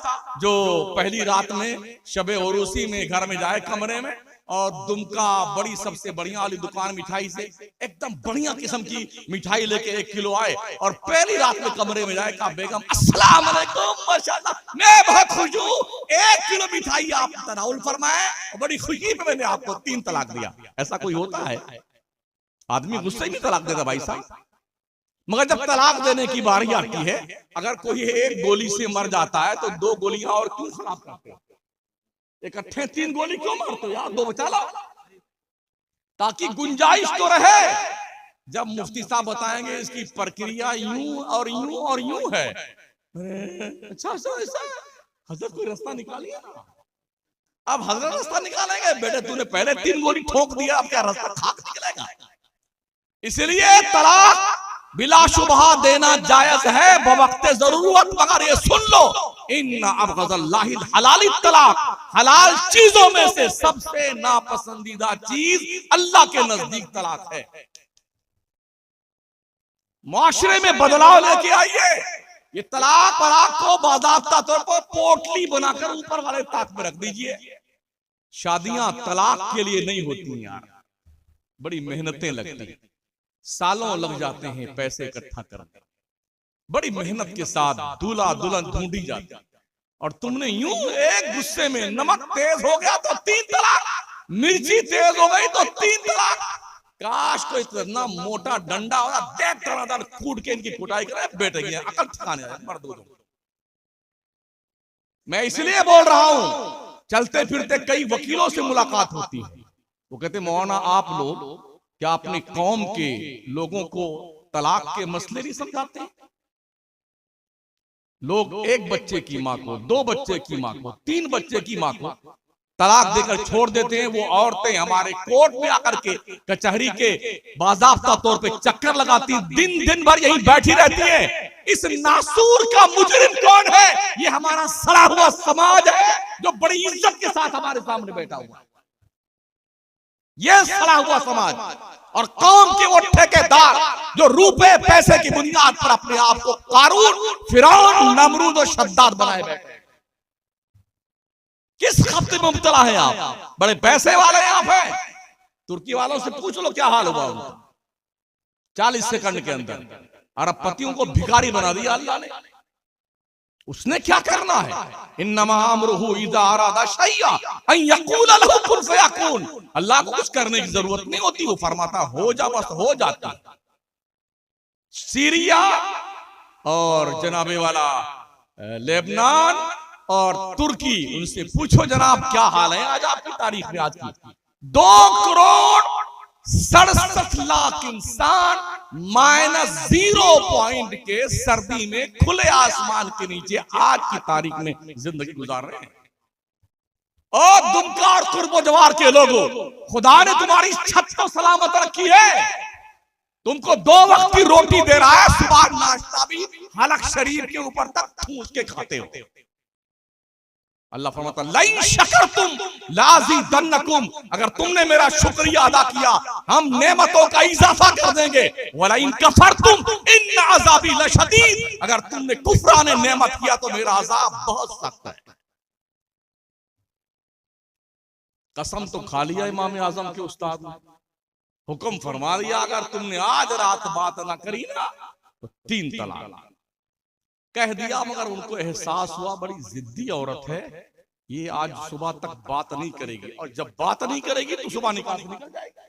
जो पहली रात में शबे उरूसी में घर में जाए कमरे में और दुमका बड़ी सबसे बढ़िया वाली दुकान मिठाई से एकदम बढ़िया किस्म की मिठाई लेके 1 किलो आए और पहली रात में कमरे में जाए, कहा बेगम अस्सलाम वालेकुम माशाल्लाह मैं बहुत खुश हूँ, 1 किलो मिठाई आप तनाउल फरमाए और बड़ी खुशी में मैंने आपको 3 तलाक दिया। ऐसा कोई होता है? आदमी गुस्से में तलाक देता भाई साहब। मगर जब तलाक देने की बारी आती है, अगर कोई 1 गोली से मर जाता है तो 2 गोलियां और क्यों खराब करते हो? इकट्ठे 3 गोली क्यों मारते हो यार? 2 बचा लो ताकि गुंजाइश तो रहे। जब मुफ्ती साहब बताएंगे इसकी प्रक्रिया यूं और यूं और यूं है, अच्छा ऐसा हजरत कोई रास्ता निकालिए ना। अब हजरत रास्ता निकालेंगे, बेटे तूने पहले 3 गोली ठोक दिया, अब क्या रास्ता खाक निकलेगा? इसलिए तलाक बिला शुबहा देना जायज है बवक्ते जरूरत, मगर ये सुन लो इन्ना अबग़ज़ल्लाहिल हलाल तलाक, हलाल चीजों में से सबसे नापसंदीदा चीज अल्लाह के नजदीक तलाक है। माशरे में बदलाव लेके आइए। ये तलाक को बाज़ाब्ता तौर पर पोटली बनाकर ऊपर वाले ताक में रख दीजिए। शादियां तलाक के लिए नहीं होती यार, बड़ी मेहनतें लगती हैं, सालों लग जाते हैं पैसे इकट्ठा करने, बड़ी मेहनत के साथ दूल्हा दुल्हन ढूंढी जाती है और तुमने यूं एक गुस्से में, नमक तेज हो गया तो 3 तलाक, मिर्ची तेज हो गई तो 3 तलाक। काश कोई इतना मोटा डंडा होता, देख तरह कूट के इनकी कुटाई करे, बैठ गए अकल ठिकाने मर्दों। मैं इसलिए बोल रहा हूं, चलते फिरते कई वकीलों से मुलाकात होती है, वो कहते मौलाना आप लोग क्या अपनी कौम के लोगों को तलाक के मसले नहीं समझाते? लोग 1 बच्चे की मां को, 2 बच्चे की मां को, 3 बच्चे की मां को तलाक देकर छोड़ देते हैं। वो औरतें हमारे कोर्ट में आकर के कचहरी के बाज़ाब्ता तौर पे चक्कर लगाती, दिन भर यहीं बैठी रहती है। इस नासूर का मुजरिम कौन है? ये हमारा सड़ा हुआ समाज है जो बड़ी इज्जत के साथ हमारे सामने बैठा हुआ है। ये सड़ा हुआ समाज और कौम के वो ठेकेदार जो रुपए पैसे की बुनियाद पर अपने आप को कारून, फिरौन, नमरूद और शद्दाद बनाए बैठे। किस खपते में मुब्तला है आप? बड़े पैसे वाले आप हैं, तुर्की वालों से पूछ लो क्या हाल हुआ उनका। 40 सेकंड के अंदर अरबपतियों को भिखारी बना दिया अल्लाह ने। उसने क्या करना है? इन्नमा अमरुहु इज़ा अरादा शैअन अन यक़ूल लहु कुन फयकून। अल्लाह को कुछ करने की जरूरत नहीं होती, वो फरमाता हो जा, बस हो जाता। सीरिया और जनाबे वाला लेबनान और तुर्की, उनसे पूछो जनाब क्या हाल है आज आपकी तारीख में। आज की 2 करोड़ 67 लाख इंसान -0 पॉइंट के सर्दी में खुले आसमान के नीचे आज की तारीख में जिंदगी गुजार रहे हैं। और दुमका और कुर्बो जवार के लोगों, खुदा ने तुम्हारी छत तो सलामत रखी है, तुमको 2 वक्त की रोटी दे रहा है, सुबह नाश्ता भी हलक शरीर के ऊपर तक ठूस के खाते हो। अल्लाह फरमाता लइन शकरतुम लाज़िदन्नकुम, अगर तुमने मेरा शुक्रिया अदा किया हम नेमतों का इजाफा कर देंगे। वलइन कफरतुम इन्न अज़ाबी लशदीद, अगर तुमने कुफराने नेमत किया तो मेरा अजाब बहुत सख्त है। कसम तो खा लिया इमाम आजम के उस्ताद ने, हुक्म फरमा दिया अगर तुमने आज रात बात ना करी ना तो 3 तलाक कह दिया। मगर उनको एहसास हुआ बड़ी जिद्दी औरत है, ये आज सुबह तक बात नहीं करेगी, और जब बात नहीं करेगी तो सुबह निकल जाएगी।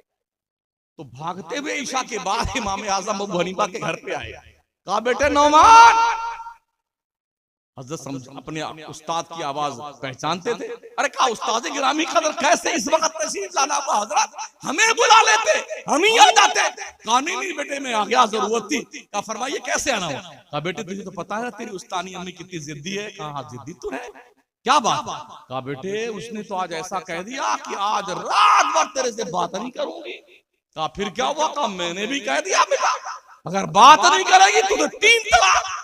तो भागते हुए ईशा के बाद इमाम आजम अबू हनीफा के घर पे आए, कहा बेटे नौमान हजरत समझ अपने उस्ताद की आवाज पहचानते थे। अरे कहा उस्ताद गिरामी कदर कैसे इस वक्त तशरीफ लाना हुआ हजरत, हमें बुला लेते, हम ही आ जाते। कहा नहीं बेटे मैं आ गया, जरूरत थी। कहा फरमाइए कैसे आना हुआ। कहा बेटे तुझे तो पता है तेरी उस्तानी अम्मी कितनी जिद्दी है। कहा हाँ जिद्दी तो है, क्या बात। कहा बेटे उसने तो आज ऐसा कह दिया कि आज रात भर तेरे से बात नहीं करूंगी। कहा फिर क्या हुआ। कहा मैंने भी कह दिया बेटा अगर बात नहीं करेगी तो 3 तलाक।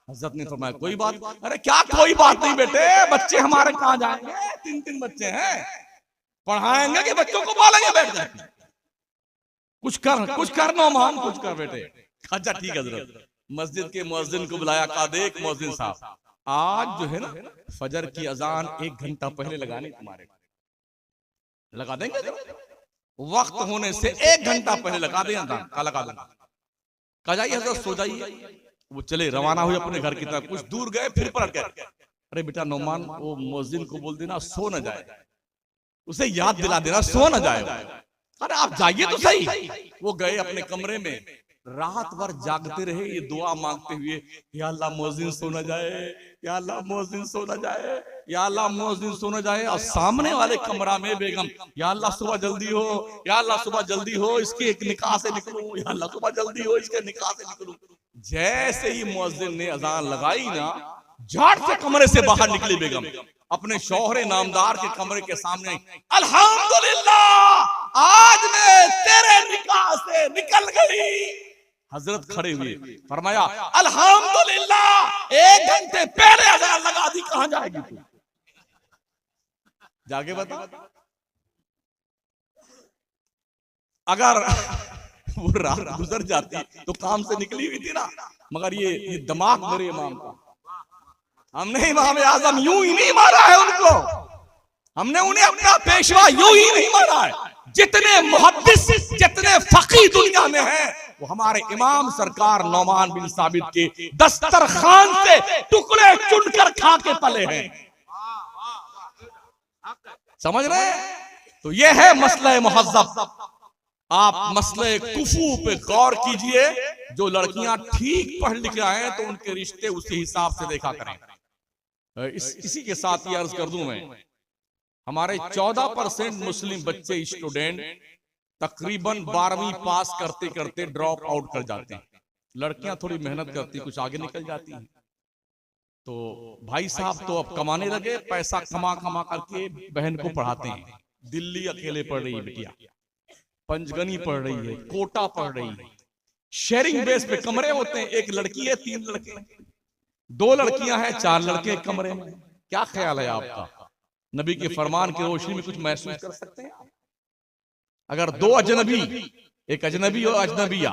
हजरत ने फरमाया कोई बात। अरे क्या कोई बात नहीं बेटे, बच्चे हमारे कहाँ जाएंगे, 3 बच्चे हैं, पढ़ाएंगे कि बच्चों को पालेंगे बैठ जाके। कुछ कर नौमान, कुछ कर बेटे। अच्छा ठीक है हजरत। मस्जिद के मुअज्जिन को बुलाया। कहा देख मुअज्जिन साहब आज जो है ना फजर की अजान 1 घंटा पहले लगानी तुम्हारे, लगा देंगे वक्त होने से 1 घंटा पहले लगा दें अजान। का लगा देंगे। कहा जाइए हजरत सो जाइए। वो चले रवाना हुए अपने घर की तरफ। कुछ दूर गए फिर पलट गए। अरे बेटा नौमान वो मुअज्जिन को बोल देना सो न जाए, उसे याद दिला देना सो न जाए। अरे आप जाइए तो सही। वो गए अपने कमरे में, रात भर जागते रहे ये दुआ मांगते हुए, या अल्लाह मुअज्जिन सो न जाए, या अल्लाह मुअज्जिन सो न जाए, या अल्लाह मुअज्जिन सो न जाए। और सामने वाले कमरा में बेगम, या अल्लाह सुबह जल्दी हो, या अल्लाह सुबह जल्दी हो, इसके एक निकाह से निकलूं, या अल्लाह सुबह जल्दी हो, इसके निकाह से निकलूं। जैसे ही मुअज्जिन ने अजान लगाई ना, झट से कमरे से बाहर निकली बेगम, अपने शौहरे नामदार के कमरे के सामने, अल्हम्दुलिल्लाह आज मैं तेरे निकाह से निकल गई। हजरत खड़े हुए, फरमाया अल्हम्दुलिल्लाह 1 घंटे पहले अजान लगा दी, कहां जाएगी तू, जाके बता। अगर वो रात गुजर जाती तो काम से निकली हुई थी ना, मगर ये दिमाग मेरे इमाम का, हमने इमाम आजम यूं ही नहीं मारा है उनको, हमने उन्हें अपना पेशवा यूं ही नहीं मारा है। जितने मुहद्दिस जितने फकीह दुनिया में हैं वो हमारे इमाम सरकार नौमान बिन साबित के दस्तरखान से टुकड़े चुनकर खा के पले हैं। समझ रहे हैं? तो ये है मसला मुहज़्ज़ब। आप मसले कुफू पे गौर कीजिए। जो लड़कियां ठीक पढ़ लिख आए हैं तो उनके रिश्ते उसी हिसाब से देखा करें। इसी के साथ ये अर्ज कर दूं मैं, हमारे 14% मुस्लिम बच्चे स्टूडेंट तकरीबन 12वीं पास करते करते ड्रॉप आउट कर जाते हैं। लड़कियां थोड़ी मेहनत करती, कुछ आगे निकल जाती हैं। तो भाई साहब तो अब कमाने लगे, पैसा कमा कमा करके बहन को पढ़ाते हैं। दिल्ली अकेले पढ़ रही है बिटिया, पंचगनी पढ़ रही है, कोटा पढ़ रही है। शेयरिंग बेस पे कमरे होते हैं, 1 लड़की है 3 लड़के, 2 लड़कियां हैं 4 लड़के कमरे में। क्या ख्याल है आपका? नबी के फरमान की रोशनी में कुछ महसूस कर सकते हैं? अगर 2 अजनबी, एक अजनबी और अजनबिया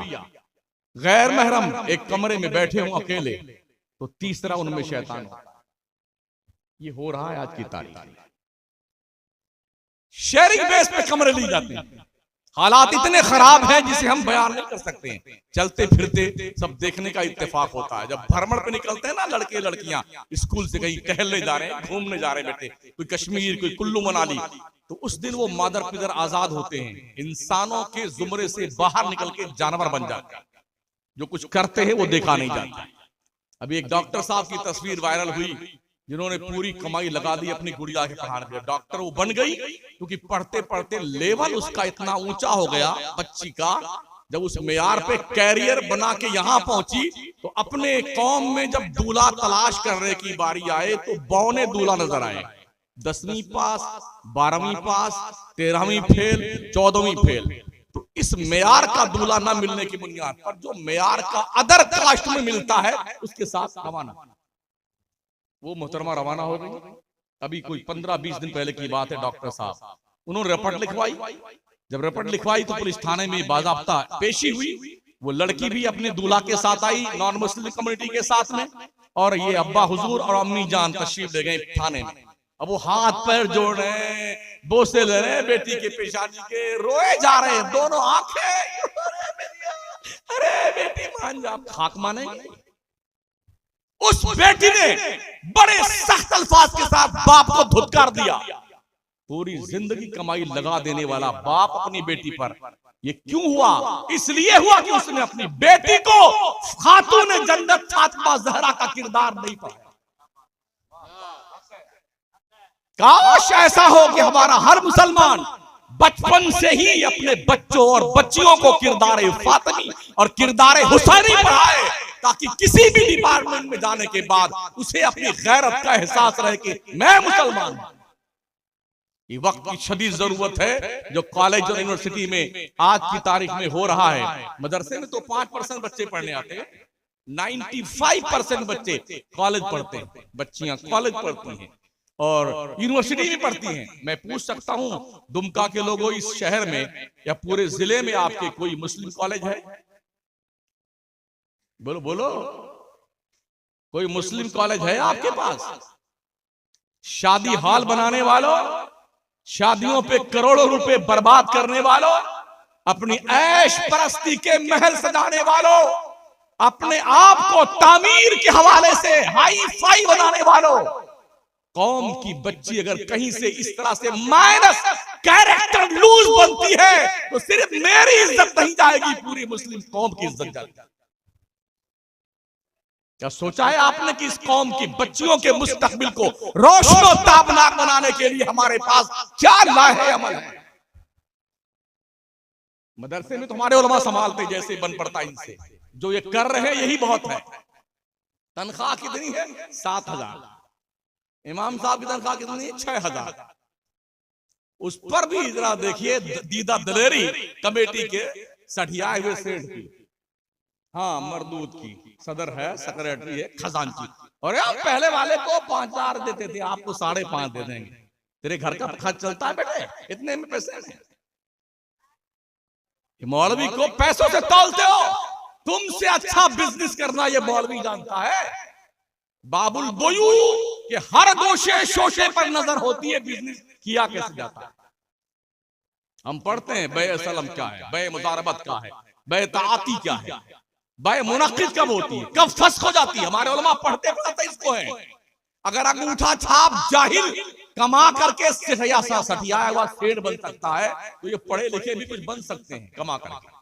गैर महरम एक कमरे में बैठे हों अकेले, तो तीसरा उनमें शैतान हो। ये हो रहा है आज की तारीख। शेयरिंग बेस पे कमरे ली जाते हैं। हालात इतने खराब हैं जिसे हम बयान नहीं कर सकते हैं। चलते फिरते सब देखने का इत्तेफाक होता है। जब भ्रमण पे निकलते हैं ना लड़के लड़कियां, स्कूल से कहीं टहलने जा रहे हैं, घूमने जा रहे हैं बेटे, कोई कश्मीर कोई कुल्लू मनाली, तो उस दिन वो मादर पिदर आजाद होते हैं, इंसानों के जुमरे से बाहर निकल के जानवर बन जाते हैं। जो कुछ करते हैं वो देखा नहीं जाता। अभी एक डॉक्टर साहब की तस्वीर वायरल हुई जिन्होंने पूरी कमाई लगा दी अपनी गुड़िया के पढ़ाने पे। डॉक्टर वो बन गई क्योंकि पढ़ते पढ़ते लेवल उसका इतना ऊंचा हो गया बच्ची का, जब उस मेयार पे कैरियर बना के यहाँ पहुंची तो अपने कौम में जब दूल्हा तलाश करने की बारी आए तो बौने दूल्हा नजर आए। 10वीं पास, 12वीं पास, 13वीं फेल, 14वीं फेल। तो इस मेयार का दूल्हा न मिलने की बुनियाद पर जो मेयार का अदर कास्ट में मिलता है उसके साथ रवाना। वो मोहतरमा रवाना हो गई। अभी कोई 15-20 दिन पहले की बात है। डॉक्टर साहब उन्होंने रिपोर्ट लिखवाई। जब रिपोर्ट लिखवाई तो पुलिस थाने में बाज़ाब्ता पेशी हुई। वो लड़की भी अपने दूल्हा के साथ आई, नॉन मुस्लिम कम्युनिटी के साथ में, और ये अब्बा हुजूर और अम्मी जान तशरीफ ले गए थाने में। अब वो हाथ पैर जोड़ रहे हैं, बोसे ले रहे हैं बेटी के पेशानी के, रोए जा रहे हैं दोनों आंखें। अरे बेटी मान जा, खाक मानेंगे। उस बेटी ने बड़े सख्त अल्फाज के साथ बाप को धुतकार दिया। पूरी जिंदगी कमाई लगा देने वाला बाप अपनी बेटी पर, ये क्यों हुआ? इसलिए हुआ कि उसने अपनी बेटी को खातून जन्नत फातिमा ज़हरा का किरदार नहीं पाया। काश ऐसा हो कि हमारा हर मुसलमान बचपन से ही अपने बच्चों और बच्चियों को किरदार फातिमी और किरदार हुसैनी पढ़ाए, ताकि किसी भी डिपार्टमेंट में जाने के बाद उसे अपनी गैरत का एहसास रहे कि मैं मुसलमान हूं। ये वक्त की शदीद जरूरत है जो कॉलेज और यूनिवर्सिटी में आज की तारीख में हो रहा है। मदरसे में तो 5% बच्चे पढ़ने आते हैं, 95% बच्चे कॉलेज पढ़ते हैं, बच्चियां कॉलेज पढ़ती हैं और यूनिवर्सिटी में पढ़ती हैं। मैं पूछ सकता हूं दुमका के लोगों, इस शहर में या पूरे जिले में आपके कोई मुस्लिम कॉलेज है? बोलो बोलो, कोई मुस्लिम कॉलेज है आपके पास? शादी हॉल बनाने वालों, शादियों पे करोड़ों रुपए बर्बाद करने वालों, अपनी ऐश परस्ती के महल सजाने वालों, अपने आप को तामीर के हवाले से हाई फाई बनाने वालों, कौम की बच्ची अगर कहीं से इस तरह से माइनस कैरेक्टर लूज बनती है तो सिर्फ मेरी इज्जत नहीं जाएगी, पूरी मुस्लिम कौम की इज्जत जाएगी। क्या सोचा है आपने कि इस कौम की बच्चियों के मुस्तकबिल को रोशनो ताबनाक बनाने के लिए हमारे पास क्या लाहे अमल है? मदरसे में तो हमारे उलमा संभालते जैसे बन पड़ता इनसे। जो ये कर रहे हैं यही बहुत है। तनख्वाह कितनी है? 7,000। इमाम साहब की तनख्वाह कितनी है? 6,000। उस पर भी जरा देखिए दीदा दलेरी कमेटी के सठियाए हुए सेठ की, हाँ मरदूद की, सदर है, सेक्रेटरी है, खजांची। और यार पहले वाले को 5,000 देते थे, आपको 5.5 दे देंगे, तेरे घर का खर्च चलता है बेटे, इतने में पैसे हैं। मौलवी को पैसों से तौलते हो, तुमसे अच्छा बिजनेस करना ये मौलवी जानता है। बाबुल बोयू के हर गोशे शोशे पर नजर होती है बिजनेस किया कैसे जाता है। हम पढ़ते हैं बे सलम क्या है, बे मुजारबत क्या है, बे ताती क्या है, बे मुनक्किद कब होती है, कब फस्ख हो जाती है। हमारे उलमा पढ़ते पढ़ते इसको है। अगर अंगूठा छाप जाहिल कमा करके सठियाया हुआ सेठ बन सकता है तो ये पढ़े लिखे भी कुछ बन सकते हैं कमा करके।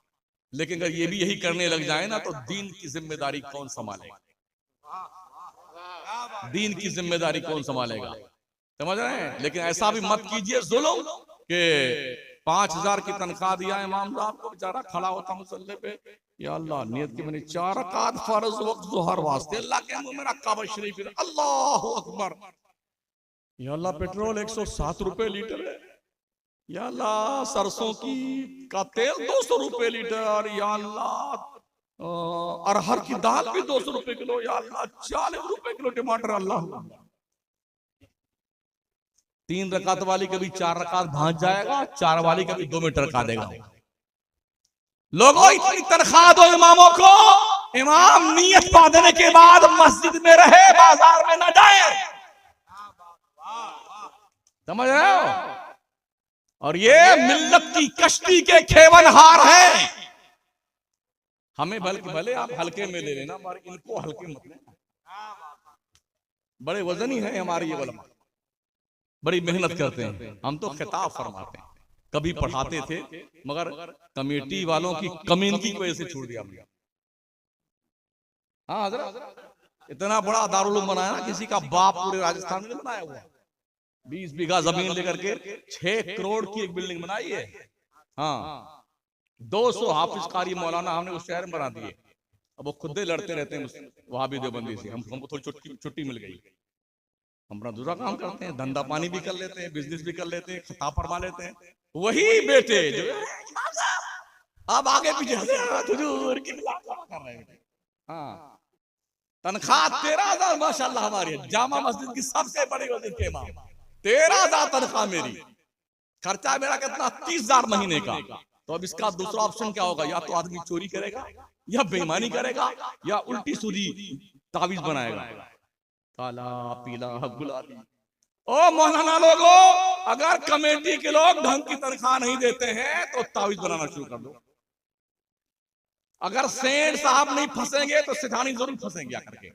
लेकिन अगर ये भी यही करने लग जाए ना तो दीन की जिम्मेदारी कौन संभालेगा? दीन की जिम्मेदारी कौन संभालेगा? समझ रहे हैं? लेकिन ऐसा भी मत कीजिए जुल्म के 5,000 की तनख्वाह दिया इमाम साहब को, बेचारा खड़ा होता मुसल्ले पे, या अल्लाह नियत की मैंने 4 रकात फर्ज वक्त ज़ोहर वास्ते, अल्लाह के मुंह में रखा शरीफ, अल्लाहु अकबर। या अल्लाह पेट्रोल 107 रुपए लीटर है, या अल्लाह सरसों की का तेल 200 रुपए लीटर, या अल्लाह अरहर की दाल भी 200 रुपए किलो, या अल्लाह 40 रुपए किलो टमाटर। अल्लाह 3 रकात वाली कभी 4 रकात भांज जाएगा, 4 वाली कभी 2 मीटर का देगा। लोगों इतनी तनख्वाह दो इमामों को, इमाम नियत पा देने के बाद मस्जिद में रहे, बाजार में न जाए। समझ रहे हो? और ये मिल्लत की कश्ती के खेवनहार है। हमें भले आप हल्के में ले लेना, मगर इनको हल्के मत लेना। बड़े वजनी है हमारे ये उलमा, बड़ी मेहनत करते हैं। हम तो खिताब फरमाते हैं, कभी पढ़ाते थे मगर कमेटी वालों की कमीनगी की वजह से छोड़ दिया हमने। हाँ हज़रत, इतना बड़ा दारुल उलूम बनाया ना, किसी का बाप पूरे राजस्थान में बनाया हुआ। 20 बीघा जमीन लेकर के 6 करोड़ की एक बिल्डिंग बनाई है। हाँ 200 हाफिज कारी मौलाना हमने उस शहर में बना दिए। अब वो खुद लड़ते रहते हैं वहां भी देवबंदी से। हमको थोड़ी छुट्टी मिल गई, हम अपना दूसरा काम करते हैं, धंधा पानी भी कर लेते हैं, बिजनेस भी कर लेते हैं, खिताब फरमा लेते हैं। वही बेटे जो अब आगे पीछे हुजूर की कर रहे हैं। हाँ तनख्वाह 13,000 माशाल्लाह हमारी जामा मस्जिद की सबसे बड़ी मस्जिद के इमाम, 13,000 तनख्वाह मेरी। खर्चा मेरा कितना? 30,000 महीने का। तो अब इसका दूसरा ऑप्शन क्या होगा? या तो आदमी चोरी करेगा, या बेईमानी करेगा, या उल्टी सूदी तावीज बनाएगा, काला पीला गुलाबी। ओ मौलाना लोगों, अगर कमेटी के लोग ढंग की तनख्वाह नहीं देते हैं तो तावीज बनाना शुरू कर दो। अगर सेठ साहब नहीं फंसेंगे तो सेठानी जरूर फंसेंगे आकर के।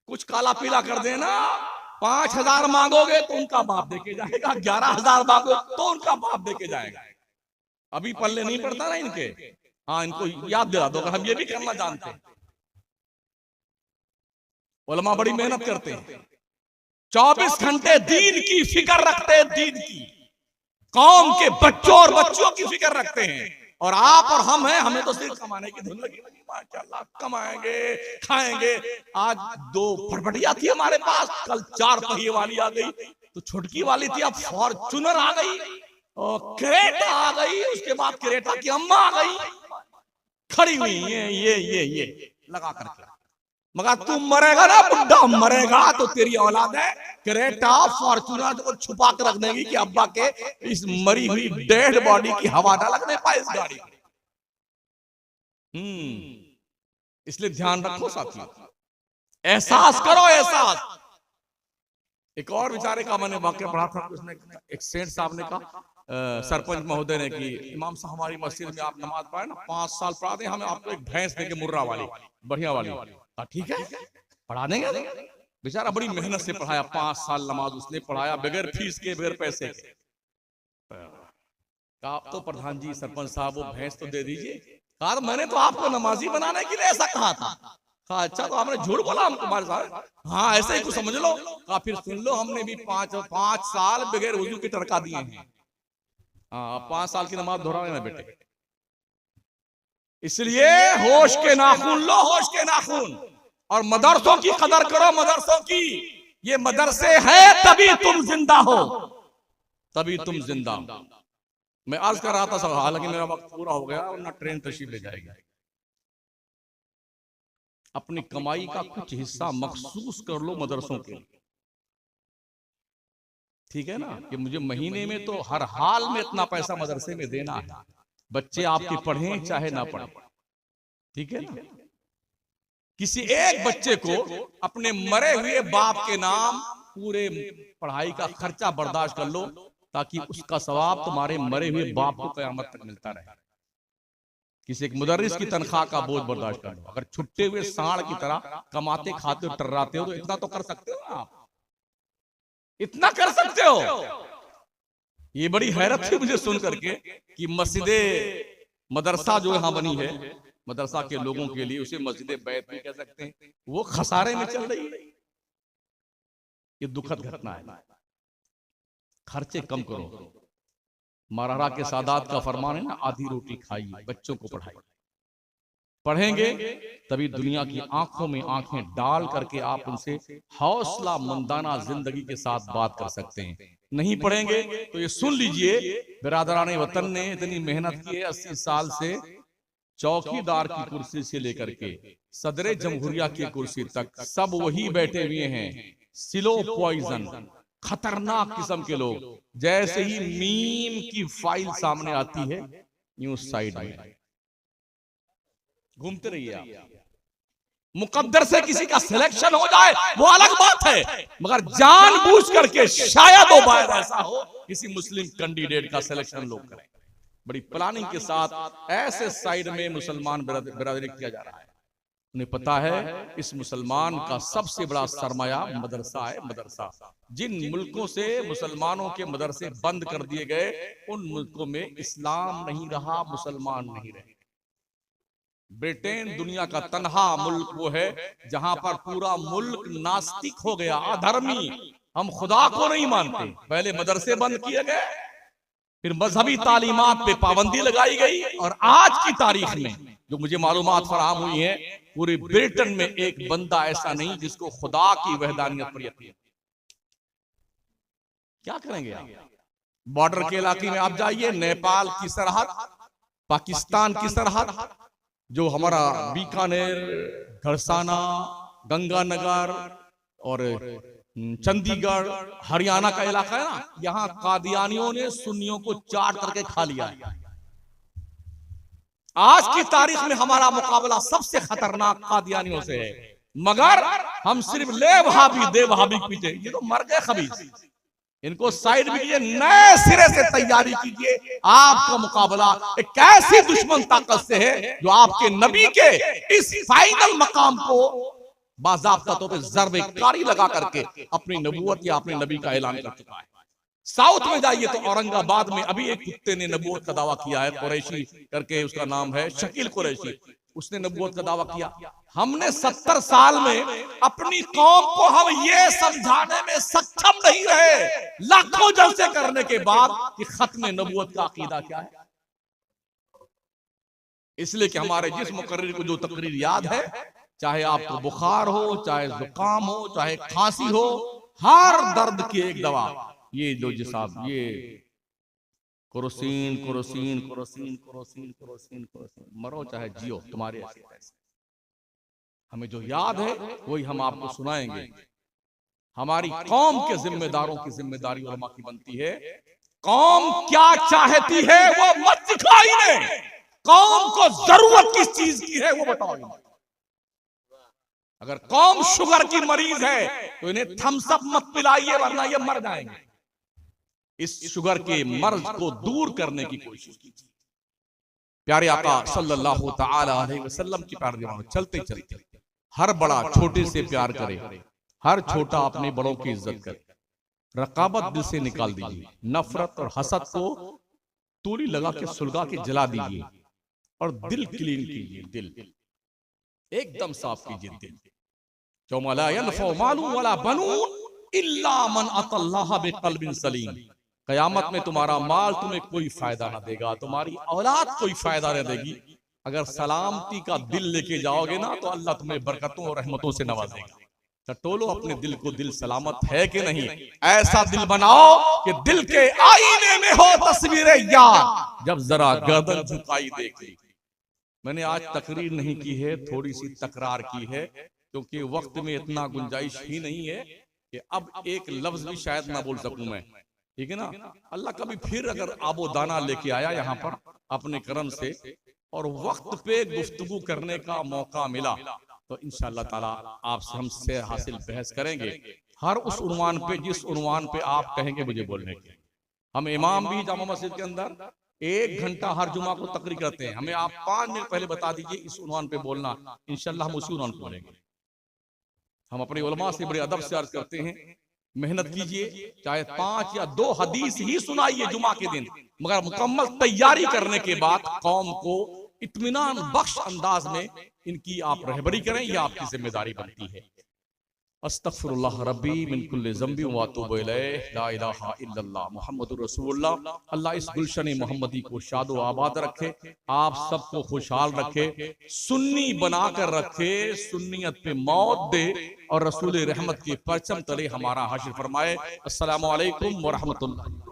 कुछ काला पीला कर देना, 5,000 मांगोगे तो उनका बाप देके जाएगा, 11,000 मांगोगे तो उनका बाप देके जाएगा। अभी पल्ले नहीं पड़ता ना इनके। हाँ इनको याद दिला दो, हम ये भी करना जानते हैं। उलमा बड़ी मेहनत करते हैं। 24 घंटे दीन की फिक्र रखते हैं, दीन की, कौम के बच्चों और बच्चियों की फिक्र रखते हैं। और आप और हम हैं, हमें तो सिर्फ कमाने की धुन लगी, माशाअल्लाह कमाएंगे खाएंगे। आज 2 फटफटिया थी हमारे पास, कल 4 पहिए वाली आ गई, तो छुटकी वाली थी, अब फॉर्च्यूनर आ गई और क्रेटा आ गई, उसके बाद क्रेटा की अम्मा आ गई, खड़ी हुई ये लगा करके। मगर तू मरेगा ना बुढ़ा, मरेगा तो तेरी औलाद है क्रेटा फॉर्च्यूनर को छुपा कर रख देगी कि अब्बा के इस मरी हुई डेड बॉडी की हवा ना लगने पाए इस गाड़ी में। इसलिए ध्यान रखो साथियों, एहसास करो, एहसास। एक और बेचारे का मैंने वाक्य पढ़ा था, उसने एक सेठ साहब ने कहा, सरपंच महोदय ने, कि इमाम साहब हमारी मस्जिद में आप नमाज पढ़े ना, 5 साल पढ़ा दें, हमें आपको एक भैंस देंगे मुर्रा वाली, बढ़िया वाली। ठीक है पढ़ा देंगे। बेचारा बड़ी मेहनत से पढ़ाया, 5 साल नमाज उसने पढ़ाया, बगैर फीस के, बगैर पैसे के। कहा तो प्रधान जी, सरपंच साहब वो भैंस तो दे दीजिए। कहा तो मैंने तो आपको नमाजी बनाने के लिए ऐसा कहा था। कहा अच्छा, तो आपने झूठ बोला हम तुम्हारे साथ? हाँ ऐसे ही कुछ समझ लो। कहा फिर सुन लो, हमने भी 5 साल बगैर वजू के टरका दिए हैं। हाँ 5 साल की नमाज दोहरा लेना बेटे। इसलिए होश के नाखून लो, होश के नाखून। और मदरसों की कदर करो, मदरसों की। ये मदरसे हैं तभी तुम जिंदा हो, तभी तुम जिंदा हो। मैं अर्ज कर रहा था सब, हालांकि मेरा वक्त पूरा हो गया, वरना ट्रेन तशरीफ ले जाएगी। अपनी कमाई का कुछ हिस्सा मखसूस कर लो मदरसों के लिए, ठीक है ना, कि मुझे महीने में तो हर हाल में इतना पैसा मदरसे में देना है, बच्चे आपके पढ़ें चाहे ना पढ़ें, ठीक है ना। किसी एक बच्चे को अपने मरे हुए बाप के नाम पूरे पढ़ाई का खर्चा बर्दाश्त कर लो, ताकि उसका सवाब तुम्हारे मरे हुए बाप को कयामत तक मिलता रहे। किसी एक मुदर्रिस की तनख्वाह का बोझ बर्दाश्त कर लो। अगर छुट्टे हुए सांड की तरह कमाते खाते हो, टर्राते हो, तो इतना तो कर सकते हो आप, इतना कर सकते हो। ये बड़ी हैरत थी मुझे सुन करके कि मस्जिदे मदरसा जो यहाँ बनी है, मदरसा के लोगों के लिए, उसे मस्जिद बैत भी कह सकते हैं, वो खसारे में चल रही है। ये दुखद घटना है। खर्चे कम करो। मरहरा के सादात का फरमान है ना, आधी रोटी खाइए, बच्चों को पढ़ाइए। पढ़ेंगे तभी दुनिया की आंखों में आंखें डाल करके आप उनसे हौसला मंदाना जिंदगी के साथ बात कर सकते हैं। नहीं पढ़ेंगे तो ये सुन लीजिए, बिरादराने वतन ने इतनी मेहनत की है, 80 साल से चौकीदार की कुर्सी से लेकर के सदरे जमहूरिया की कुर्सी तक सब वही बैठे हुए हैं। सिलो पॉइजन, खतरनाक किस्म के लोग। जैसे ही मीम की फाइल सामने आती है, यूं साइड में घूमते रहिए आप। मुकद्दर से किसी का सिलेक्शन हो जाए वो अलग बात है, मगर जानबूझ करके शायद वो बार ऐसा हो किसी मुस्लिम कैंडिडेट का सिलेक्शन लोग करें। बड़ी प्लानिंग के साथ ऐसे साइड में मुसलमान बिरादरी किया जा रहा है। उन्हें पता है इस मुसलमान का सबसे बड़ा सरमाया मदरसा है। मदरसा, जिन मुल्कों से मुसलमानों के मदरसे बंद कर दिए गए, उन मुल्कों में इस्लाम नहीं रहा, मुसलमान नहीं रहे। ब्रिटेन दुनिया का तन्हा मुल्क वो है जहां पर पूरा मुल्क नास्तिक हो गया, अधर्मी। हम खुदा को नहीं मानते। पहले मदरसे बंद किए गए, फिर मजहबी तालीमात पे पाबंदी लगाई गई, और आज की तारीख में जो मुझे मालूमात फराहम हुई है, पूरे ब्रिटेन में एक बंदा ऐसा नहीं जिसको खुदा की वहदानियत पर यकीन। क्या करेंगे आप? बॉर्डर के इलाके में आप जाइए, नेपाल की सरहद, पाकिस्तान की सरहद, जो हमारा बीकानेर, घरसाना, गंगानगर और चंडीगढ़, हरियाणा का इलाका है ना, यहाँ कादियानियों ने सुन्नियों को चाट करके खा लिया है। आज की तारीख में हमारा मुकाबला सबसे खतरनाक कादियानियों से है, मगर हम सिर्फ ले वहाबी दे वहाबी पीछे। ये तो मर गए खबीस, इनको साइड में कीजिए, नए सिरे से तैयारी कीजिए। आपका मुकाबला एक ऐसी दुश्मन ताकत से है जो आपके नबी के इस फाइनल मकाम को बाज़ाब्ता तौर पे ज़र्बे कारी लगा करके अपनी नबूवत या अपने नबी का ऐलान कर चुका है। साउथ में जाइए तो औरंगाबाद में अभी एक कुत्ते ने नबूवत का दावा किया है, कुरैशी करके उसका नाम है, शकील कुरैशी। उसने नबूवत का दावा किया। हमने 70 साल में अपनी कौम को हम ये समझाने में सक्षम नहीं रहे, लाखों जलसे करने के बाद, कि खत्म नबूवत का अकीदा क्या है। इसलिए कि हमारे जिस मुकर्रिर को जो तकरीर याद है, चाहे आपको बुखार हो, चाहे जुकाम हो, चाहे खांसी हो, हर दर्द की एक दवा, ये लो जी साहब, ये कुरोसिन कुरोसिन कुरोसिन कुरोसिन कुरोसिन कुरोसिन, मरो चाहे जियो, तुम्हारे ऐसे ऐसे। हमें जो याद है वही हम आपको सुनाएंगे। हमारी कौम के जिम्मेदारों की जिम्मेदारी उलमा की बनती है, कौम क्या चाहती है वो मत दिखाओ इन्हें, कौम को जरूरत किस चीज की है वो बताओ इन्हें। अगर कौम शुगर की मरीज है तो इन्हें थम्स अप मत पिलाइए, वरना ये मर जाएंगे। इस शुगर के मर्ज को दूर करने की कोशिश कीजिए। प्यारे आका सल्लल्लाहु तआला अलैहि वसल्लम की प्यार दीवानों, चलते चलते हर बड़ा छोटे से प्यार करे, हर छोटा अपने बड़ों की इज्जत करे, रकाबत दिल से निकाल दीजिए, नफरत और हसद को तूली लगा के सुलगा के जला दीजिए, और दिल क्लीन कीजिए, दिल एकदम साफ कीजिए दिल। यौमा ला यनफउ मालुन वला बनून इल्ला मन अतल्लाह बिक़ल्बिन सलीम। कयामत में तुम्हारा माल तुम्हें कोई फायदा ना देगा, तुम्हारी औलाद कोई फायदा न देगी। अगर सलामती का दिल लेके जाओगे ना तो अल्लाह तुम्हें बरकतों और रहमतों से नवाजेगा। टटोलो अपने दिल को, दिल सलामत है कि नहीं। ऐसा दिल बनाओ कि दिल के आईने में हो तस्वीरें यार, जब जरा गर्दन झुकाई देख ली। मैंने आज तकरीर नहीं की है, थोड़ी सी तकरार की है, क्योंकि वक्त में इतना गुंजाइश ही नहीं है कि अब एक लफ्ज भी शायद ना बोल सकूं मैं, ठीक है ना। अल्लाह कभी फिर अगर आबो दाना लेके आया यहाँ पर अपने करम से, और वक्त पे गुफ्तगू करने का मौका मिला, तो इंशाअल्लाह ताला आपसे हमसे हासिल बहस करेंगे, हर उस उन्वान पे जिस उन्वान पे आप कहेंगे मुझे बोलने के। हम इमाम भी जामा मस्जिद के अंदर 1 घंटा हर जुमा को तकरीर करते हैं, हमें आप 5 मिनट पहले बता दीजिए इस उन्वान पे बोलना, इंशाअल्लाह हम उसी उन्वान पे बोलेंगे। हम अपने उलमा से बड़े अदब से अर्ज करते हैं, मेहनत कीजिए, चाहे 5 या 2 हदीस ही सुनाइए जुमा के दिन, मगर मुकम्मल तैयारी करने के बाद कौम को इत्मीनान बख्श अंदाज में इनकी आप रहबरी करें, यह आपकी जिम्मेदारी बनती है। अस्तगफिरुल्लाह रब्बी मिन कुल्लि ज़ंबि व अतूबु इलैह, ला इलाहा इल्लल्लाह मुहम्मदुर रसूलुल्लाह। अल्लाह इस गुलशन मोहम्मदी को शादो आबाद रखे, आप सबको खुशहाल रखे, सुन्नी बनाकर रखे, सुन्नियत पे मौत दे, और रसूल रहमत के परचम तले हमारा हाशिर फरमाए। अस्सलामु अलैकुम व रहमतुल्लाह।